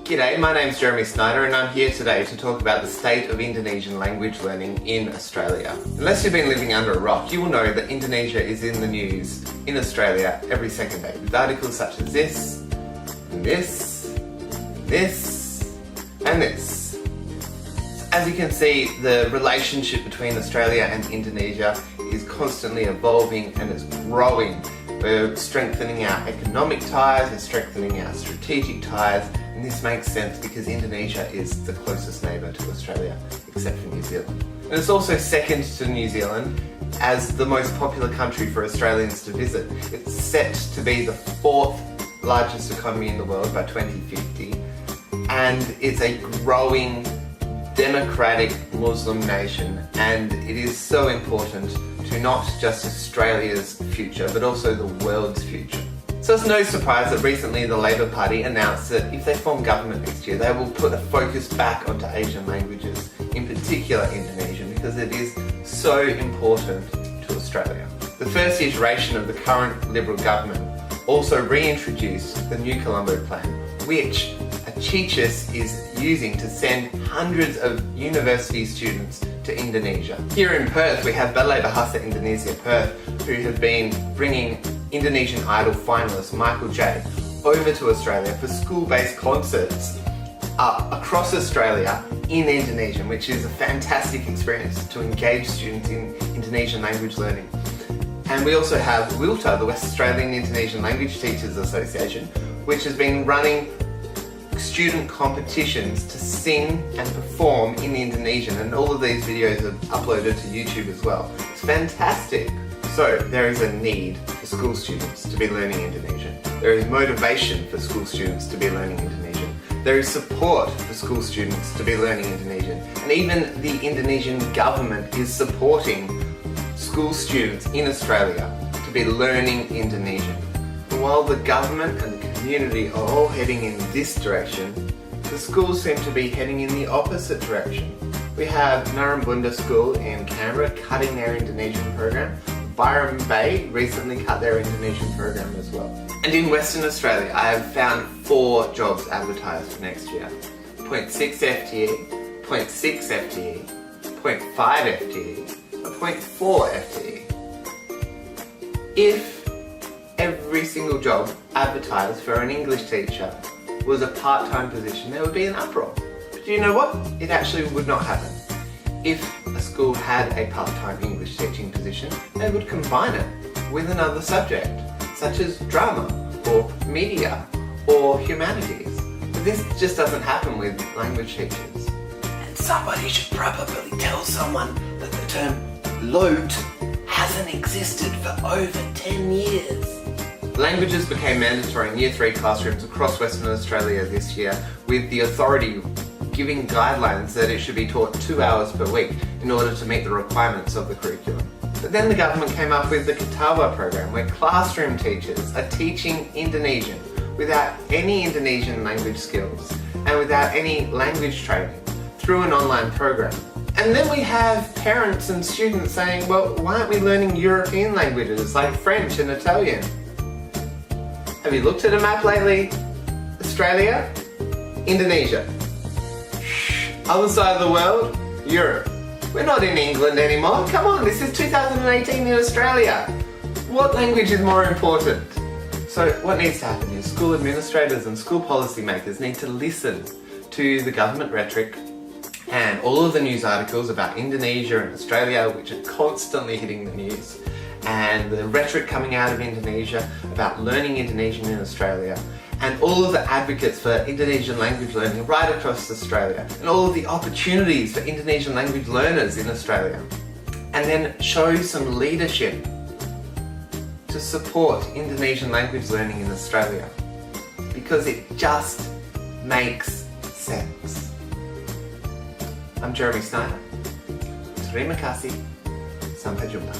G'day, my name's Jeremy Snyder and I'm here today to talk about the state of Indonesian language learning in Australia. Unless you've been living under a rock, you will know that Indonesia is in the news in Australia every second day with articles such as this, and this, and this, and this. As you can see, the relationship between Australia and Indonesia is constantly evolving and it's growing. We're strengthening our economic ties, we're strengthening our strategic ties, and this makes sense because Indonesia is the closest neighbour to Australia, except for New Zealand. And it's also second to New Zealand as the most popular country for Australians to visit. It's set to be the fourth largest economy in the world by 2050, and it's a growing democratic Muslim nation, and it is so important to not just Australia's future but also the world's future. So it's no surprise that recently the Labour Party announced that if they form government next year they will put a focus back onto Asian languages, in particular Indonesian, because it is so important to Australia. The first iteration of the current Liberal government also reintroduced the new Columbo plan, which ACICIS is using to send hundreds of university students to Indonesia. Here in Perth we have Balai Bahasa Indonesia Perth, who have been bringing Indonesian Idol finalist Michael J over to Australia for school-based concerts across Australia in Indonesian, which is a fantastic experience to engage students in Indonesian language learning. And we also have WILTA, the West Australian Indonesian Language Teachers Association, which has been running student competitions to sing and perform in Indonesian, and all of these videos are uploaded to YouTube as well. It's fantastic. So there is a need for school students to be learning Indonesian. There is motivation for school students to be learning Indonesian. There is support for school students to be learning Indonesian. And even the Indonesian government is supporting school students in Australia to be learning Indonesian. And while the government and the community are all heading in this direction, the schools seem to be heading in the opposite direction. We have Bundah School in Canberra cutting their Indonesian program. Byron Bay recently cut their Indonesian program as well. And in Western Australia, I have found 4 jobs advertised for next year. 0.6 FTE, 0.6 FTE, 0.5 FTE, and 0.4 FTE. If every single job advertised for an English teacher was a part-time position, there would be an uproar. But you know what? It actually would not happen. If a school had a part-time English teaching position, they would combine it with another subject, such as drama, or media, or humanities. But this just doesn't happen with language teachers. And somebody should probably tell someone that the term "load" hasn't existed for over 10 years. Languages became mandatory in Year 3 classrooms across Western Australia this year, with the authority giving guidelines that it should be taught 2 hours per week in order to meet the requirements of the curriculum. But then the government came up with the Ketawa program, where classroom teachers are teaching Indonesian without any Indonesian language skills and without any language training through an online program. And then we have parents and students saying, well, why aren't we learning European languages like French and Italian? Have you looked at a map lately? Australia, Indonesia. Other side of the world, Europe. We're not in England anymore. Come on, this is 2018 in Australia. What language is more important? So what needs to happen is school administrators and school policymakers need to listen to the government rhetoric and all of the news articles about Indonesia and Australia, which are constantly hitting the news, and the rhetoric coming out of Indonesia about learning Indonesian in Australia, and all of the advocates for Indonesian language learning right across Australia, and all of the opportunities for Indonesian language learners in Australia. And then show some leadership to support Indonesian language learning in Australia, because it just makes sense. I'm Jeremy Snyder. Terima kasih. Sampai jumpa.